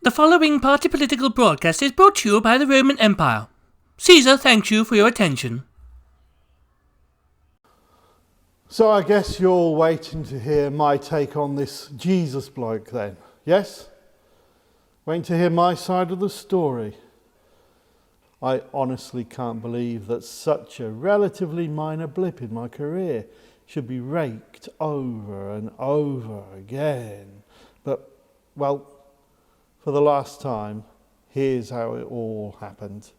The following party political broadcast is brought to you by the Roman Empire. Caesar thanks you for your attention. So I guess you're waiting to hear my take on this Jesus bloke then, yes? Waiting to hear my side of the story. I honestly can't believe that such a relatively minor blip in my career should be raked over and over again. But, well, for the last time, here's how it all happened.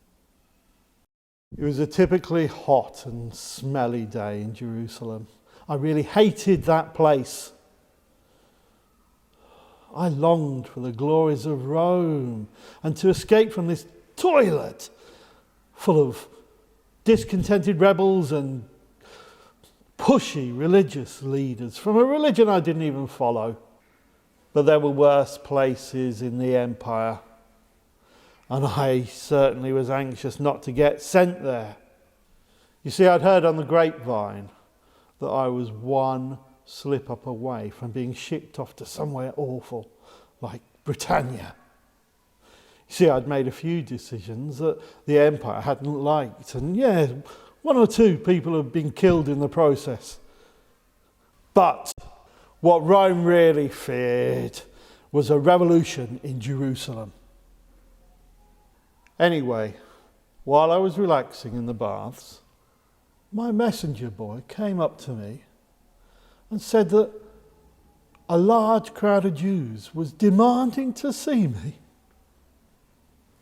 It was a typically hot and smelly day in Jerusalem. I really hated that place. I longed for the glories of Rome and to escape from this toilet full of discontented rebels and pushy religious leaders from a religion I didn't even follow. But there were worse places in the empire, and I certainly was anxious not to get sent there. You see, I'd heard on the grapevine that I was one slip up away from being shipped off to somewhere awful, like Britannia. You see, I'd made a few decisions that the empire hadn't liked, and yeah, one or two people had been killed in the process. But what Rome really feared was a revolution in Jerusalem. Anyway, while I was relaxing in the baths, my messenger boy came up to me and said that a large crowd of Jews was demanding to see me.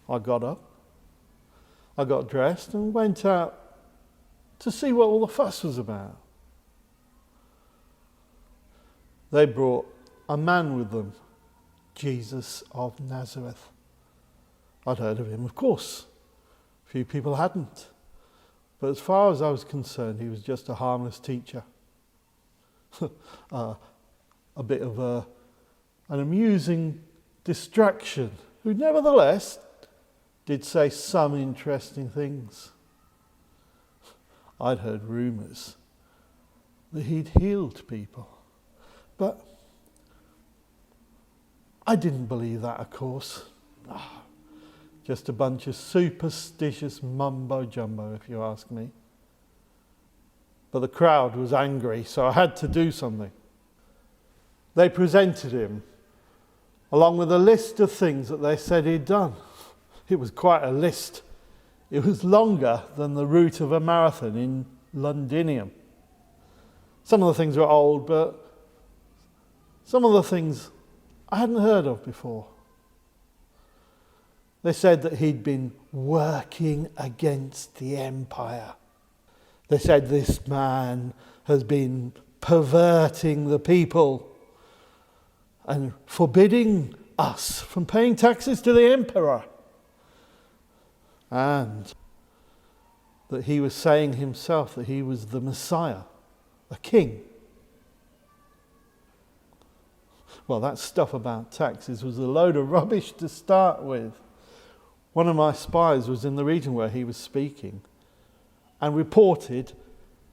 I got up, I got dressed and went out to see what all the fuss was about. They brought a man with them, Jesus of Nazareth. I'd heard of him, of course. A few people hadn't. But as far as I was concerned, he was just a harmless teacher. A bit of an amusing distraction, who nevertheless did say some interesting things. I'd heard rumours that he'd healed people. But I didn't believe that, of course. Just a bunch of superstitious mumbo-jumbo, if you ask me. But the crowd was angry, so I had to do something. They presented him, along with a list of things that they said he'd done. It was quite a list. It was longer than the route of a marathon in Londinium. Some of the things were old, but some of the things I hadn't heard of before. They said that he'd been working against the empire. They said this man has been perverting the people and forbidding us from paying taxes to the emperor. And that he was saying himself that he was the Messiah, a king. Well, that stuff about taxes was a load of rubbish to start with. One of my spies was in the region where he was speaking and reported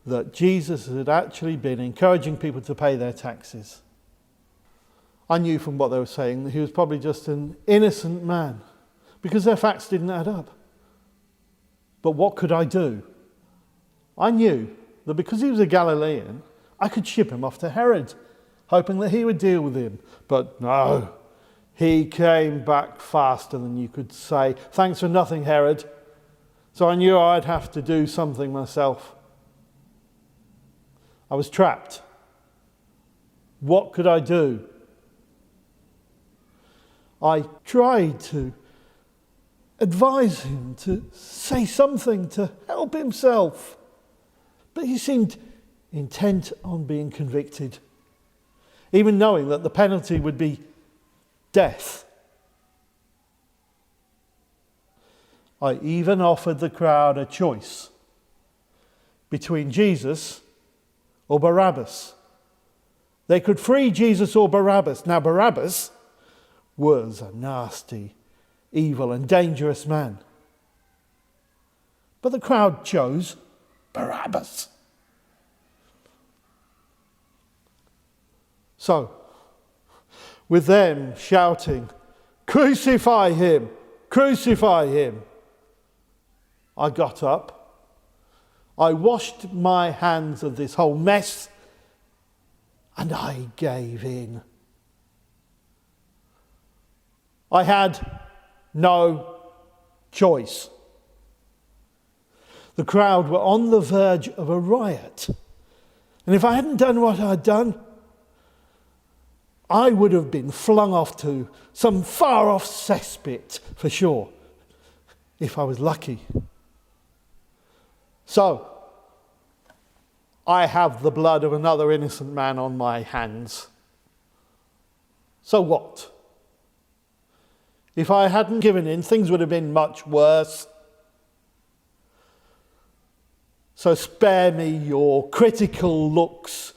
that Jesus had actually been encouraging people to pay their taxes. I knew from what they were saying that he was probably just an innocent man because their facts didn't add up. But what could I do? I knew that because he was a Galilean, I could ship him off to Herod, hoping that he would deal with him. But no, he came back faster than you could say. Thanks for nothing, Herod. So I knew I'd have to do something myself. I was trapped. What could I do? I tried to advise him to say something to help himself, but he seemed intent on being convicted, even knowing that the penalty would be death. I even offered the crowd a choice between Jesus or Barabbas. They could free Jesus or Barabbas. Now, Barabbas was a nasty, evil and dangerous man. But the crowd chose Barabbas. So, with them shouting, "Crucify him! Crucify him!" I got up. I washed my hands of this whole mess, and I gave in. I had no choice. The crowd were on the verge of a riot. And if I hadn't done what I'd done, I would have been flung off to some far-off cesspit for sure, if I was lucky. So, I have the blood of another innocent man on my hands. So what? If I hadn't given in, things would have been much worse. So spare me your critical looks,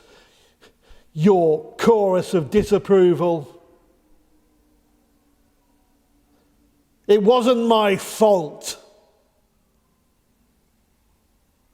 your chorus of disapproval. It wasn't my fault.